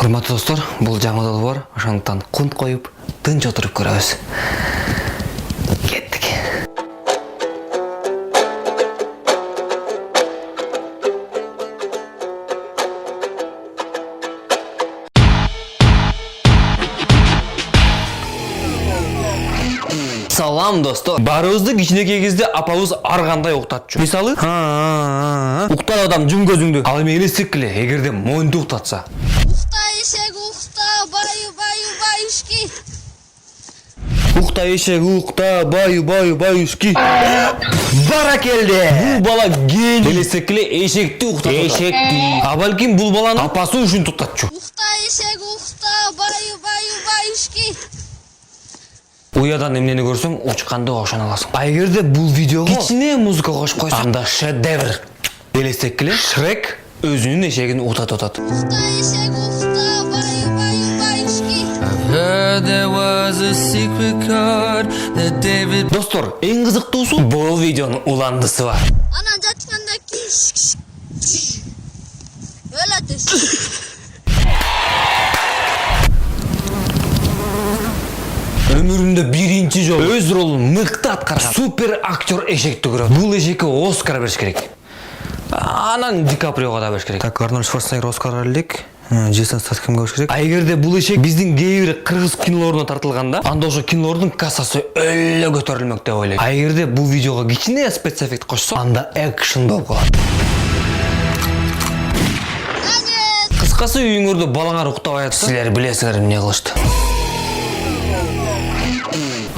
Урматтуу достор, бул жаңы долбоор, ошондуктан кунт коюп, тынч отуруп көрөбүз. Кеттик. Салам достор. Барыбызды кичинекей кезде апабыз ар кандай уктатчу. Мисалы, уктат адам жум көзүңдү. Ал эми элестетип келе, эгерде моюнду уктатса. Ухта эшек ухта, баюшки. Ухта эшек ухта, баюшки. Баракелде. Бул бала гений. Элестетип келе, эшекти уктатат. Эшекти. А балким бул баланын апасы ушинтип уктатчу. Ухта эшек ухта, баюшки. Уядан эмнени көрсөң, учканды ошоно аласың. А эгерде бул видеого кичине музыка кошуп койсоң, анда шедевр. Элестетип келе, Шрек өзүнүн эшегин уктатып атат. Ухта эшек ухта, баюшки. Достор, эң кызыктуусу бул видеонун уландысы бар. Анан жатканда өлөтөс. Өмүрүндө биринчи жолу өз ролун мыкты аткарган супер актер эшекти көрөт. Бул эшекке Оскар бериш керек. Анан Ди Каприого да бериш керек. Так, Арнольд Шварценеггер Оскар алек. Джейсон Стэтхэмге бериш керек. А эгерде бул эшек биздин кээ бир кыргыз кинолоруна тартылганда, анда ошо кинолордун кассасы өлө көтөрүлмөк деп ойлойм. А эгерде бул видеого кичине спецэффект кошсо, анда экшн болуп калат. Кыскасы, үйүңөрдө балаңар уктабай атса, силер билесиңер эмне кылышты.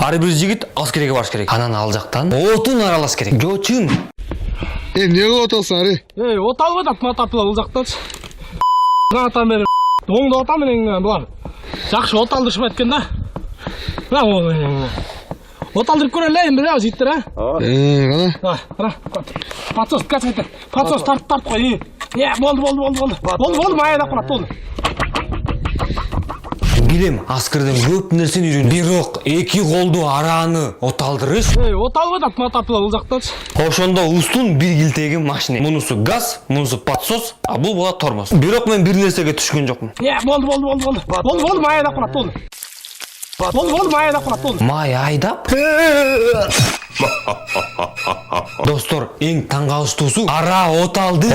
Ар бир жигит аскерге барыш керек. Анан ал жактан отун аралаш керек. Жочун. Эмне кылып атасың, Ари? От алып атат, матапла ул жактанчы. Атам берип, оңдо атам менен булар. Жакшы от алдырышпайт экен да. Мына от алдырып көрөлү эми бирөө життер, Кана? Кара. Патсос качайт. Патсос тарт кой. Болду, майда курат болду. Билем, аскерден көп нерсени үйрөнөт. Бирок эки колду арааны от алдырыш. От алып атат, матапла ул жактанчы. Ошондо устун бир килтеги машина. Мунусу газ, мунусу подсос, а бул бала тормоз. Бирок мен бир нерсеге түшкөн жокмун. Болду, майда курат болду. Май айдап? Достор, эң таң калыштуусу ара от алды.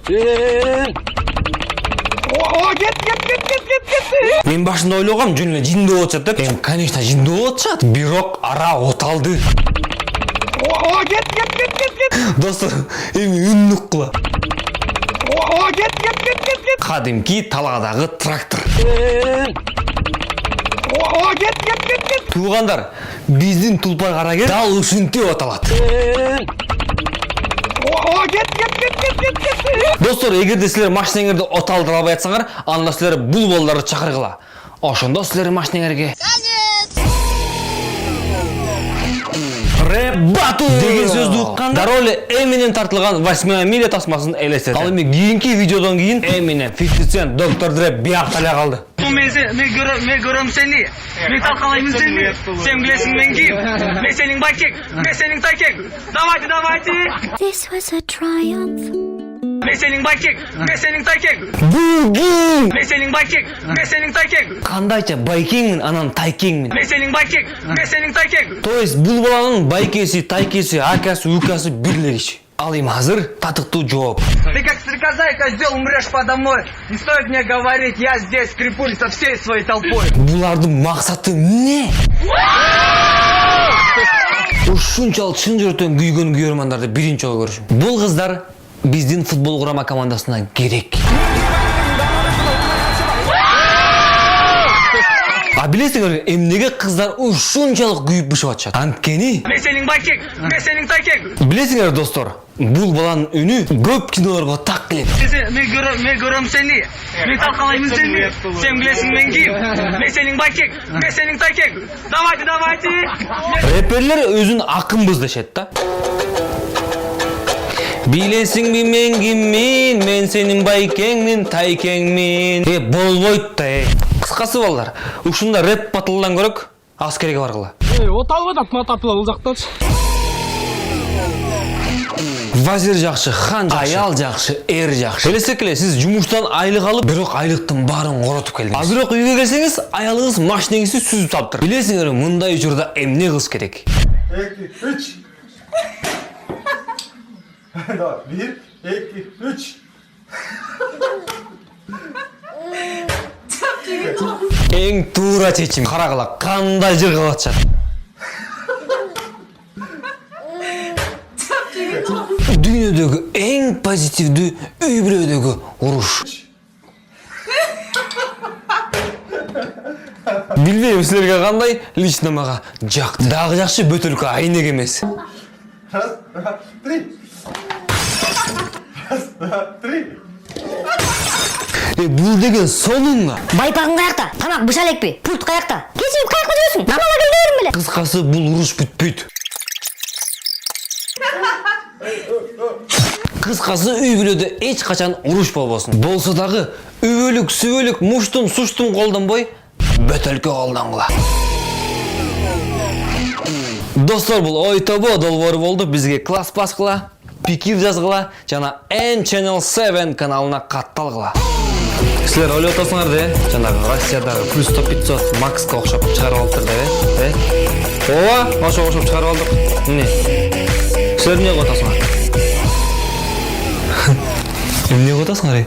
Кет. Мен башында ойлогом, жөн эле жинди болуп атат деп. Эми, конечно, жинди болуп атышат, бирок ара от алды. Кет. Достор, эми үннү уккула. Кет. Кадимки талагадагы трактор. Кет. Туугандар, биздин тулпар карагер дал ушинтип аталат. Кет. Достор, эгерде силер машинеңерди от алдыра албай атсаңар, анда силер бул балдарды чакыргыла. Ошондо силер машинеңерге рэп батл деген сөздү укканда дароо эле Эминем тартылган 8 миля тасмасын элестетет. Ал эми кийинки видеодон кийин Эминем, 50 Cent, Доктор Дре биякта эле калды. Мен көрөм сени, мен талкалайм сени, сен билесиң мен ким, мен сенин байкек, мен сенин тайкек, давайте. This was a triumph. Мен сенин байкек, мен сенин тайкек, Бугин! мен сенин байкек, мен сенин тайкек, Кандайча байкеңмин, анан тайкеңмин. мен сенин байкек, мен сенин тайкек. То есть бул баланын байкеси, тайкеси, акасы, укасы бирле киши. Ал эми азыр татыктуу жооп. Ты как стрекоза и козел умрешь подо мной. Не стоит мне говорить, я здесь скреплюсь со всей своей толпой. Булардын максаты эмне? Ушунчалык чын жүрөктөн күйгөн күйөрмандарды биринчи жолу көрүшүм. Бул кыздар биздин футбол курама командасына керек. А билесиңер, эмнеге кыздар ушунчалык күйүп бышып атышат? Анткени Мен сенин байкек, мен сенин тайкек. билесиңер достор, бул баланын үнү көп кинолорго так келет. Мен көрөм сени, мен талкалайм сени, сен билесиң мен ким, мен сенин байкек, мен сенин тайкек, давайте. Рэперлер өзүн акынбыз дешет да. Билесиңби мен киммин, мен сенин байкеңмин, тайкеңмин. Болбойт да. Кыскасы балдар, ушунда рэп батылдан көрөк, аскерге баргыла. От алып атат, матапла ул жактанчы. Вазир жакшы, хан жакшы, аял жакшы, эр жакшы. Элестек эле, сиз жумуштан айлык алып, бирок айлыктын баарын коротуп келдиңиз. А бирок үйгө келсеңиз, аялыңыз машинеңизди сүзүп таптыр. Билесиңерби, мындай учурда эмне кылыш керек? 2, 3. Давай, 1, 2, 3. Эң туура чечим. Карагыла, кандай жырга батышат. Дүйнөдөгү эң позитивдүү үй бүлөдөгү уруш. Билбейм силерге кандай, лично мага жакты. Дагы жакшы бөтөлкө айнек эмес. Раз, два, три. Раз, два, три. Бул деген сонунга. Байпагың каякта? Тамак быша элекпи? Пульт каякта? Кечирип каякка жүрөсүң? Намала келдим беле. Кыскасы бул уруш бүтпөйт. Кыскасы үй бүлөдө эч качан уруш болбосун. Болсо дагы үбөлүк, сүбөлүк, муштум, суштум колдонбой, бөтөлкө колдонгула. Достор, бул ой тобо долбоор болду. Бизге класс баскыла, пикир жазгыла жана N-Channel 7 каналына катталгыла. Силер ойлоп атасыңар да, жанагы Россиядагы плюс 500 Макска окшоп чыгарып алыптыр да, Ооба, ошо окшоп чыгарып алдык. Эмне? Силер эмне кылып атасыңар? Эмне кылып атасыңар?